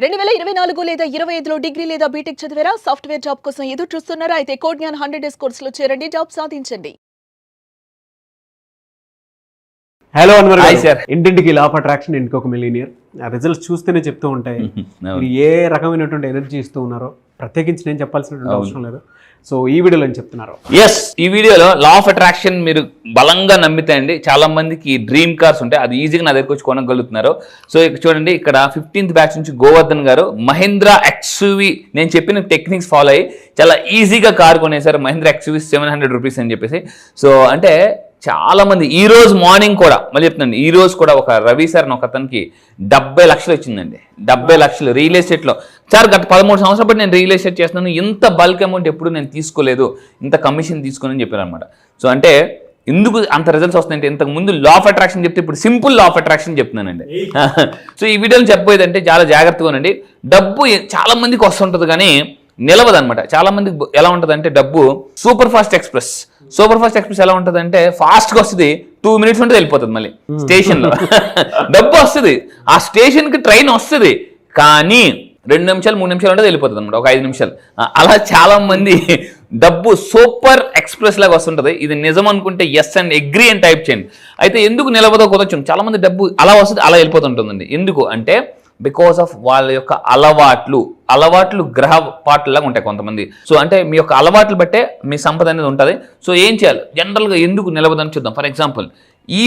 2024 లేదా 25లో డిగ్రీ లేదా బీటెక్ చదివారా? సాఫ్ట్వేర్ జాబ్ కోసం ఎదురు చూస్తున్నారా? అయితే కోడ్ జ్ఞాన్ 100 డేస్ కోర్సులో చేరండి, జాబ్ సాధించండి. Hello Anwar hi sir. ఇంటింటికి లా ఆఫ్ అట్రాక్షన్ ఇంటికి ఒక మిలీనియర్ రిజల్ట్స్ చూస్తేనే చెప్తూ ఉంటాయి మీరు ఏ రకమైనటువంటి ఎనర్జీ ఇస్తూ ఉన్నారో ప్రత్యేకించి నేను చెప్పాల్సినటువంటి అవసరం లేదు. సో ఈ వీడియోలో ఏం చెప్తున్నారు? ఎస్, ఈ వీడియోలో లా ఆఫ్ అట్రాక్షన్ మీరు బలంగా నమ్మితే అండి చాలా మందికి డ్రీమ్ కార్స్ ఉంటాయి, అది ఈజీగా నా దగ్గరకు వచ్చి కొనగలుగుతున్నారు. సో ఇక్కడ చూడండి, ఇక్కడ 15th బ్యాచ్ నుంచి గోవర్ధన్ గారు మహీంద్రా ఎక్స్యూవీ నేను చెప్పిన టెక్నిక్స్ ఫాలో అయ్యి చాలా ఈజీగా కార్ కొనేసారు. మహీంద్రా ఎక్స్యూవీ 700 రూపీస్ అని చెప్పేసి. సో అంటే చాలా మంది ఈ రోజు మార్నింగ్ కూడా మళ్ళీ చెప్తున్నాను, ఈ రోజు కూడా ఒక రవి సార్ ఒక అతనికి 70 లక్షలు వచ్చిందండి. 70 లక్షలు రియల్ ఎస్టేట్లో. సార్ గత 13 సంవత్సరాల పాటు నేను రియల్ ఎస్టేట్ చేస్తున్నాను, ఇంత బల్క్ అమౌంట్ ఎప్పుడు నేను తీసుకోలేదు, ఇంత కమిషన్ తీసుకుని చెప్పారు అనమాట. సో అంటే ఎందుకు అంత రిజల్ట్స్ వస్తాయంటే, ఇంతకు ముందు లా ఆఫ్ అట్రాక్షన్ చెప్తే ఇప్పుడు సింపుల్ లా ఆఫ్ అట్రాక్షన్ చెప్తున్నానండి. సో ఈ వీడియోలో చెప్పబోయేదంటే చాలా జాగ్రత్తగా ఉండండి. డబ్బు చాలా మందికి వస్తుంటుంది కానీ నిలవదు అనమాట. చాలా మందికి ఎలా ఉంటుంది అంటే, డబ్బు సూపర్ ఫాస్ట్ ఎక్స్ప్రెస్ ఎలా ఉంటుంది అంటే, ఫాస్ట్గా వస్తుంది, 2 minutes ఉంటే వెళ్ళిపోతుంది మళ్ళీ స్టేషన్లో. డబ్బు వస్తుంది, ఆ స్టేషన్కి ట్రైన్ వస్తుంది, కానీ 2 నిమిషాలు 3 నిమిషాలు ఉంటే వెళ్ళిపోతుంది అనమాట, ఒక 5 నిమిషాలు. అలా చాలా మంది డబ్బు సూపర్ ఎక్స్ప్రెస్ లాగా వస్తుంటుంది. ఇది నిజం అనుకుంటే ఎస్ అండ్ అగ్రీ అని టైప్ చేయండి. అయితే ఎందుకు నిలవదో కుదరచ్చు. చాలా మంది డబ్బు అలా వస్తుంది, అలా వెళ్ళిపోతుంటుందండి. ఎందుకు అంటే బికాస్ ఆఫ్ వాళ్ళ యొక్క అలవాట్లు గ్రహ పాటలాగా ఉంటాయి కొంతమంది. సో అంటే మీ యొక్క అలవాట్లు బట్టే మీ సంపద అనేది ఉంటుంది. సో ఏం చేయాలి, జనరల్గా ఎందుకు నిలవదని చూద్దాం. ఫర్ ఎగ్జాంపుల్,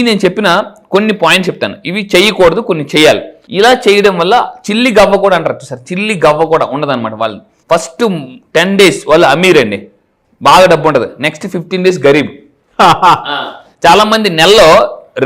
నేను చెప్పిన కొన్ని పాయింట్స్ చెప్తాను, ఇవి చేయకూడదు, కొన్ని చేయాలి. ఇలా చేయడం వల్ల చిల్లి గవ్వ కూడా అంటారు సార్, చిల్లి గవ్వ కూడా ఉండదన్నమాట. వాళ్ళు ఫస్ట్ 10 days వాళ్ళు అమీర్ అండి, బాగా డబ్బు ఉంటుంది. Next 15 days Garib. చాలా మంది నెలలో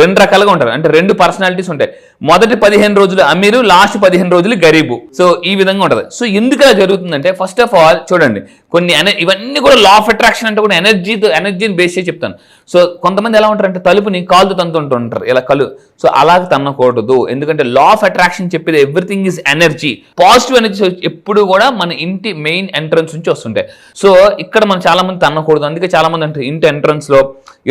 2 రకాలుగా ఉంటారు, అంటే 2 పర్సనాలిటీస్ ఉంటాయి. మొదటి 15 రోజులు అమీరు, లాస్ట్ 15 రోజులు గరీబు. సో ఈ విధంగా ఉంటుంది. సో ఎందుకు అలా జరుగుతుందంటే, ఫస్ట్ ఆఫ్ ఆల్ చూడండి, కొన్ని ఇవన్నీ కూడా లా ఆఫ్ అట్రాక్షన్ అంటే కూడా ఎనర్జీని బేస్ చేసి చెప్తాను. సో కొంతమంది ఎలా ఉంటారంటే, తలుపుని కాలుతో తంతుంటూ ఉంటారు ఇలా కళ్ళు. సో అలాగే తన్నకూడదు, ఎందుకంటే లా ఆఫ్ అట్రాక్షన్ చెప్పేది everything is energy. Positive energy ఎప్పుడు కూడా మన ఇంటి మెయిన్ ఎంట్రన్స్ నుంచి వస్తుంటాయి. సో ఇక్కడ మనం చాలా మంది తన్నకూడదు. అందుకే చాలా మంది అంటారు, ఇంటి ఎంట్రన్స్ లో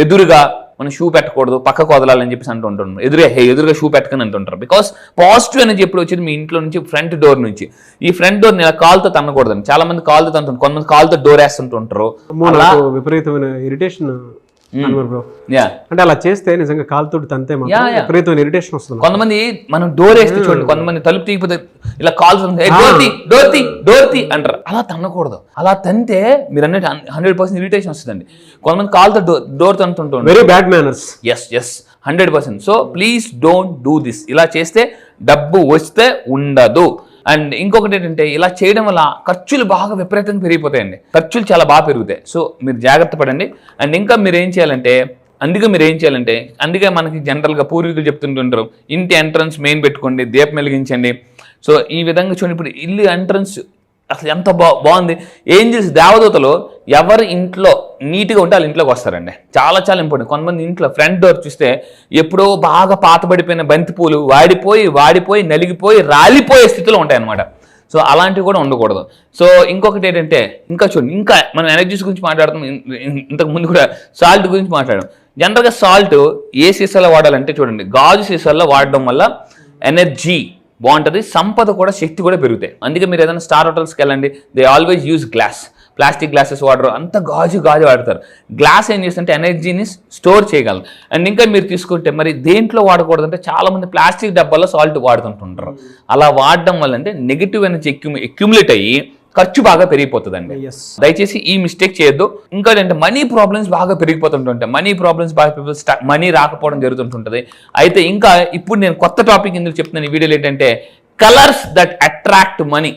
ఎదురుగా మనం షూ పెట్టకూడదు, పక్కకు వదలాలని చెప్పేసి అంటుంటారు. ఎదురుగా షూ పెట్టకని అంటుంటారు. బికాస్ పాజిటివ్ ఎనర్జీ ఎప్పుడు వచ్చేది మీ ఇంట్లో నుంచి, ఫ్రంట్ డోర్ నుంచి. ఈ ఫ్రంట్ డోర్ ఇలా కాలుతో తన్నకూడదని చాలా మంది కాలుతో తంటుంటారు, కొంతమంది కాలుతో డోర్ వేస్తుంటుంటారు. విపరీతమైన ఇరిటేషన్ అంటే అలా చేస్తే నిజంగా కాలుతో తంతే విపరీతమైన ఇరిటేషన్ వస్తుంది. కొంతమంది మనం డోర్ వేస్తే చూడండి, కొంతమంది తలుపు తీయకపోతే ఇలా కాల్స్ డోర్ తీ అంటారు. అలా తన్నకూడదు. అలా తంతే మీరు అన్నట్టు 100% ఇరిటేషన్ వస్తుందండి. కొంతమంది కాలుతో డోర్ తంతుంటారు, very bad manners. Yes 100%. So please don't do this. ఇలా చేస్తే డబ్బు వస్తే ఉండదు. అండ్ ఇంకొకటి ఏంటంటే, ఇలా చేయడం వల్ల ఖర్చులు బాగా విపరీతంగా పెరిగిపోతాయండి. ఖర్చులు చాలా బాగా పెరుగుతాయి. సో మీరు జాగ్రత్త పడండి. అండ్ ఇంకా మీరు ఏం చేయాలంటే, అందుకే మనకి జనరల్గా పూర్వీకులు చెప్తుంటుంటారు, ఇంటి ఎంట్రన్స్ మెయిన్ పెట్టుకోండి, దీపం వెలిగించండి. సో ఈ విధంగా చూడండి, ఇప్పుడు ఇల్లు ఎంట్రన్స్ అసలు ఎంత బాగుంది. ఏంజల్స్, దేవదూతలు ఎవరు ఇంట్లో నీట్గా ఉంటే వాళ్ళ ఇంట్లోకి వస్తారండి. చాలా చాలా ఇంపార్టెంట్. కొంతమంది ఇంట్లో ఫ్రంట్ డోర్ చూస్తే ఎప్పుడో బాగా పాతబడిపోయిన బంతి పూలు వాడిపోయి నలిగిపోయి రాలిపోయే స్థితిలో ఉంటాయన్నమాట. సో అలాంటివి కూడా ఉండకూడదు. సో ఇంకొకటి ఏంటంటే, ఇంకా చూడండి, ఇంకా మనం ఎనర్జీస్ గురించి మాట్లాడుతాం, ఇంతకు ముందు కూడా సాల్ట్ గురించి మాట్లాడాం. జనరల్గా సాల్ట్ ఏ సీసాలో వాడాలంటే చూడండి, గాజు సీసాల్లో వాడడం వల్ల ఎనర్జీ బాగుంటుంది, సంపద కూడా, శక్తి కూడా పెరుగుతాయి. అందుకే మీరు ఏదైనా స్టార్ హోటల్స్కి వెళ్ళండి, they always use glass. Plastic glasses వాడరు, అంత గాజు వాడతారు. గ్లాస్ ఏం చేస్తుంటే ఎనర్జీని స్టోర్ చేయగలరు. అండ్ ఇంకా మీరు తీసుకుంటే మరి దేంట్లో వాడకూడదు అంటే, చాలా మంది ప్లాస్టిక్ డబ్బాలో సాల్ట్ వాడుతుంటుంటారు. అలా వాడడం వల్ల అంటే నెగిటివ్ ఎనర్జీ అక్యుములేట్ అయ్యి ఖర్చు బాగా పెరిగిపోతుందండి. దయచేసి ఈ మిస్టేక్ చేయొద్దు. ఇంకా ఏంటంటే, మనీ ప్రాబ్లమ్స్ బాగా పెరిగిపోతుంటుంటాయి. మనీ రాకపోవడం జరుగుతుంటుంది. అయితే ఇంకా ఇప్పుడు నేను కొత్త టాపిక్ ఎందుకు చెప్తున్నాను ఈ వీడియోలో ఏంటంటే, colours that attract money.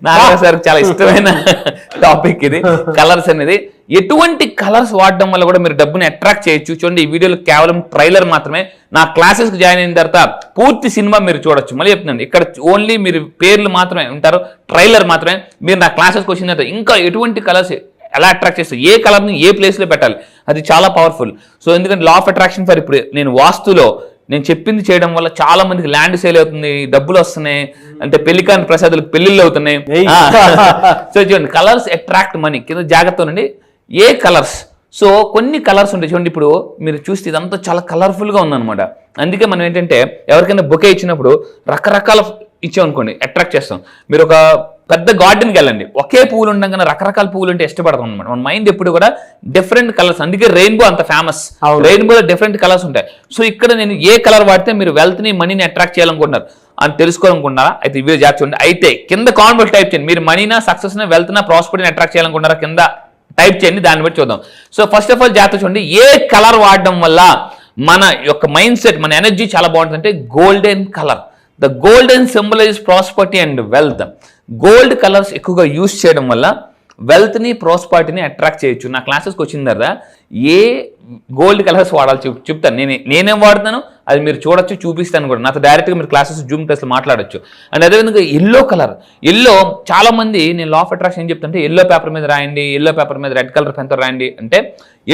Nagaraju sir చాలా ఇష్టమైన టాపిక్ ఇది, కలర్స్ అనేది. ఎటువంటి కలర్స్ వాడడం వల్ల కూడా మీరు డబ్బుని అట్రాక్ట్ చేయొచ్చు. చూడండి, ఈ వీడియోలో కేవలం ట్రైలర్ మాత్రమే. నా క్లాసెస్కి జాయిన్ అయిన తర్వాత పూర్తి సినిమా మీరు చూడొచ్చు. మళ్ళీ చెప్తున్నాను, ఇక్కడ ఓన్లీ మీరు పేర్లు మాత్రమే ఉంటారు, ట్రైలర్ మాత్రమే. మీరు నా క్లాసెస్కి వచ్చిన తర్వాత ఇంకా ఎటువంటి కలర్స్ ఎలా అట్రాక్ట్ చేస్తారు, ఏ కలర్ని ఏ ప్లేస్లో పెట్టాలి, అది చాలా పవర్ఫుల్. సో ఎందుకంటే లా ఆఫ్ అట్రాక్షన్ ఫర్ ఇప్పుడు నేను వాస్తులో నేను చెప్పింది చేయడం వల్ల చాలా మందికి ల్యాండ్ సేల్ అవుతుంది, డబ్బులు వస్తున్నాయి, అంటే పెళ్లికాని ప్రసాదాలకు పెళ్లిళ్ళు అవుతున్నాయి. సో చూడండి, కలర్స్ అట్రాక్ట్ మనీ. కింద జాగ్రత్త ఉండండి, ఏ కలర్స్. సో కొన్ని కలర్స్ ఉంటాయి చూడండి, ఇప్పుడు మీరు చూస్తే ఇదంతా చాలా కలర్ఫుల్గా ఉందన్నమాట. అందుకే మనం ఏంటంటే ఎవరికైనా బొకే ఇచ్చినప్పుడు రకరకాల ఇచ్చామనుకోండి అట్రాక్ట్ చేస్తాం. మీరు ఒక పెద్ద గార్డెన్కి వెళ్ళండి, ఒకే పువ్వులు ఉండగానే రకరకాల పువ్వులు అంటే ఇష్టపడతాం అనమాట. మన మైండ్ ఎప్పుడు కూడా డిఫరెంట్ కలర్స్, అందుకే రెయిన్బో అంత ఫేమస్. రెయిన్బోలో డిఫరెంట్ కలర్స్ ఉంటాయి. సో ఇక్కడ నేను ఏ కలర్ వాడితే మీరు వెల్త్ని మనీని అట్రాక్ట్ చేయాలనుకుంటున్నారు అని తెలుసుకోవాలనుకుంటున్నారా? అయితే ఇవే జాబ్ చూడండి. అయితే కింద కామెంట్ టైప్ చేయండి, మీరు మనీనా, సక్సెస్నా, వెల్త్నా, ప్రాస్పరిటీని అట్రాక్ట్ చేయాలనుకుంటారా కింద టైప్ చేయండి, దాన్ని బట్టి చూద్దాం. సో ఫస్ట్ ఆఫ్ ఆల్ జాగ్రత్త చూడండి, ఏ కలర్ వాడడం వల్ల మన యొక్క మైండ్ సెట్, మన ఎనర్జీ చాలా బాగుంటుంది అంటే golden colour. The golden symbolize prosperity and wealth. Gold colours ఎక్కువగా యూజ్ చేయడం వల్ల వెల్త్ని, ప్రాస్పరిటీని అట్రాక్ట్ చేయొచ్చు. నా క్లాసెస్కి వచ్చిన తర్వాత ఏ గోల్డ్ కలర్స్ వాడాలి చెప్తాను. నేనేం వాడుతాను అది మీరు చూడొచ్చు, చూపిస్తాను కూడా. నాతో డైరెక్ట్గా మీరు క్లాసెస్ జూమ్ క్లాస్లో మాట్లాడొచ్చు. అండ్ అదేవిధంగా ఎల్లో కలర్. ఎల్లో చాలా మంది, నేను లా ఆఫ్ అట్రాక్షన్ ఏం చెప్తానంటే ఎల్లో పేపర్ మీద రాయండి, ఎల్లో పేపర్ మీద రెడ్ కలర్ పెన్తో రాయండి అంటే.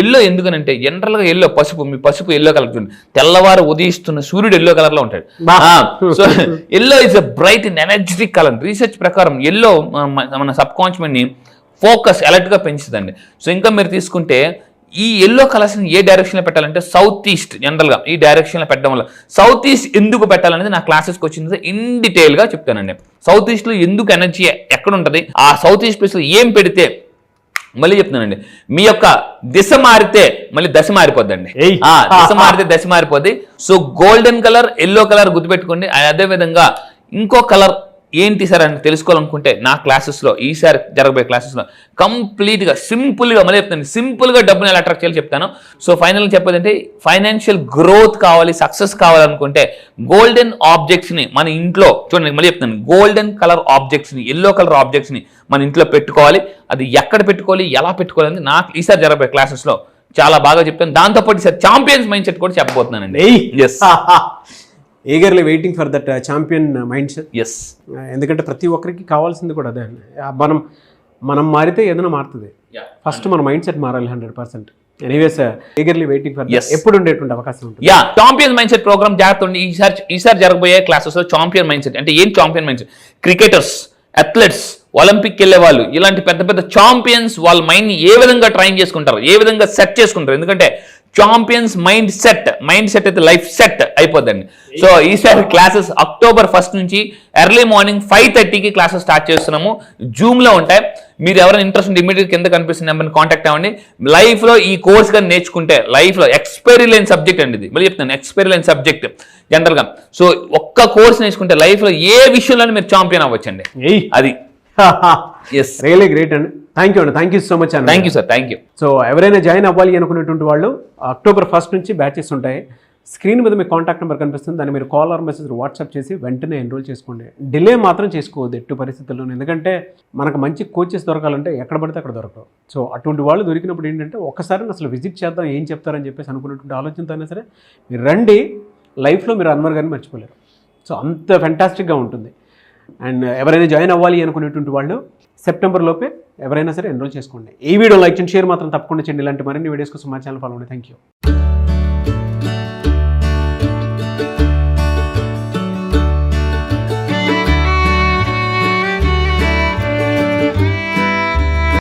ఎల్లో ఎందుకనంటే జనరల్గా ఎల్లో పసుపు, మీ పసుపు ఎల్లో కలర్ చూడండి, తెల్లవారు ఉదయిస్తున్న సూర్యుడు ఎల్లో కలర్లో ఉంటాడు. So yellow is a bright and energetic colour. Research ప్రకారం ఎల్లో మన సబ్ కాన్షియస్ని ఫోకస్ అలర్ట్గా పెంచుతుందండి. సో ఇంకా మీరు తీసుకుంటే ఈ ఎల్లో కలర్స్ని ఏ డైరెక్షన్లో పెట్టాలంటే సౌత్ ఈస్ట్, జనరల్గా ఈ డైరెక్షన్లో పెట్టడం వల్ల. సౌత్ ఈస్ట్ ఎందుకు పెట్టాలనేది నా క్లాసెస్కి వచ్చింది ఇన్ డీటెయిల్గా చెప్తానండి. సౌత్ ఈస్ట్లో ఎందుకు ఎనర్జీ ఎక్కడ ఉంటుంది, ఆ సౌత్ ఈస్ట్ ప్లేస్లో ఏం పెడితే, మళ్ళీ చెప్తున్నానండి, మీ యొక్క దిశ మారితే మళ్ళీ దశ మారిపోద్దండి. దిశ మారితే దశ మారిపోద్ది. So golden colour, yellow colour గుర్తుపెట్టుకోండి. అదేవిధంగా ఇంకో కలర్ ఏంటి సార్ అని తెలుసుకోవాలనుకుంటే నా క్లాసెస్లో, ఈసారి జరగబోయే క్లాసెస్లో కంప్లీట్గా సింపుల్గా, మళ్ళీ చెప్తాను, సింపుల్గా డబ్బుని ఎలా అట్రాక్ట్ చేయాలి చెప్తాను. సో ఫైనల్గా చెప్పేదంటే ఫైనాన్షియల్ గ్రోత్ కావాలి, సక్సెస్ కావాలనుకుంటే గోల్డెన్ ఆబ్జెక్ట్స్ని మన ఇంట్లో చూడండి, మళ్ళీ చెప్తాను, గోల్డెన్ కలర్ ఆబ్జెక్ట్స్ని, ఎల్లో కలర్ ఆబ్జెక్ట్స్ని మన ఇంట్లో పెట్టుకోవాలి. అది ఎక్కడ పెట్టుకోవాలి, ఎలా పెట్టుకోవాలి అనేది నాకు ఈసారి జరగబోయే క్లాసెస్లో చాలా బాగా చెప్తాను. దాంతోపాటు ఈసారి ఛాంపియన్స్ మైండ్ సెట్ కూడా చెప్పబోతున్నానండి. Yes, eagerly waiting for that champion mindset. Yes, ఎందుకంటే ప్రతి ఒక్కరికి కావాల్సింది కూడా అదే. మనం మారితే ఏదైనా మారుతుంది. ఫస్ట్ మన మైండ్ సెట్ మారాలి 100%. ఎనీవేస్ ఈగర్లీ వెయిటింగ్ ఫర్ ఎప్పుడు ఉండేటువంటి అవకాశం ఉంటుంది. ఛాంపియన్ మైండ్ సెట్ ప్రోగ్రామ్ జాగ్రత్త ఉంది. ఈసారి జరగబోయే క్లాసెస్ లో ఛాంపియన్ మైండ్ సెట్ అంటే ఏం champion mind set, cricketers, athletes, Olympic వెళ్ళే వాళ్ళు, ఇలాంటి పెద్ద పెద్ద ఛాంపియన్స్ వాళ్ళ మైండ్ ని ఏ విధంగా ట్రైన్ చేసుకుంటారు, ఏ విధంగా సెట్ చేసుకుంటారు. ఎందుకంటే ఛాంపియన్స్ మైండ్ సెట్ అయితే లైఫ్ సెట్ అయిపోద్దండి. సో ఈసారి క్లాసెస్ October 1st నుంచి ఎర్లీ మార్నింగ్ 5:30కి క్లాసెస్ స్టార్ట్ చేస్తున్నాము. జూమ్లో ఉంటాయి. మీరు ఎవరైనా ఇంట్రెస్ట్ ఉంటే ఇమీడియట్ కింద కనిపిస్తున్న నెంబర్ని కాంటాక్ట్ అవ్వండి. లైఫ్లో ఈ కోర్స్ కానీ నేర్చుకుంటే లైఫ్లో ఎక్స్పైరీ లేని సబ్జెక్ట్ అండి ఇది. మళ్ళీ చెప్తాను, ఎక్స్పైరీ లేని సబ్జెక్ట్ జనరల్గా. సో ఒక్క కోర్స్ నేర్చుకుంటే లైఫ్లో ఏ విషయంలో మీరు ఛాంపియన్ అవ్వచ్చండి. అది రియలీ గ్రేట్ అండి. థ్యాంక్ యూ అండి, థ్యాంక్ యూ సో మచ్ అండి. Thank you sir, thank you. So ఎవరైనా జాయిన్ అవ్వాలి అనుకునేటువంటి వాళ్ళు October 1st నుంచి బ్యాచెస్ ఉంటాయి. స్క్రీన్ మీద మీ కాంటాక్ట్ నెంబర్ కనిపిస్తుంది, దాన్ని మీరు కాల్ ఆర్ మెసేజ్ వాట్సాప్ చేసి వెంటనే ఎన్రోల్ చేసుకోండి. డిలే మాత్రం చేసుకోవద్దు ఎట్టి పరిస్థితుల్లో, ఎందుకంటే మనకు మంచి కోచెస్ దొరకాలంటే ఎక్కడ పడితే అక్కడ దొరకవు. సో అటువంటి వాళ్ళు దొరికినప్పుడు ఏంటంటే ఒకసారి అసలు విజిట్ చేద్దాం, ఏం చెప్తారని చెప్పేసి అనుకున్నటువంటి ఆలోచనతో అయినా సరే మీరు రండి. లైఫ్లో మీరు అన్వర్ గారిని మర్చిపోలేరు. సో అంత ఫెంటాస్టిక్గా ఉంటుంది. అండ్ ఎవరైనా జాయిన్ అవ్వాలి అనుకునేటువంటి వాళ్ళు September లోపే ఎవరైనా సరే ఎన్రోల్ చేసుకోండి. ఈ వీడియో లైక్ చేయండి, షేర్ మాత్రం తప్పకుండా చేయండి. ఇలాంటి మరిన్ని వీడియోస్ కోసం మా ఛానల్ ఫాలో అవ్వండి. Thank you.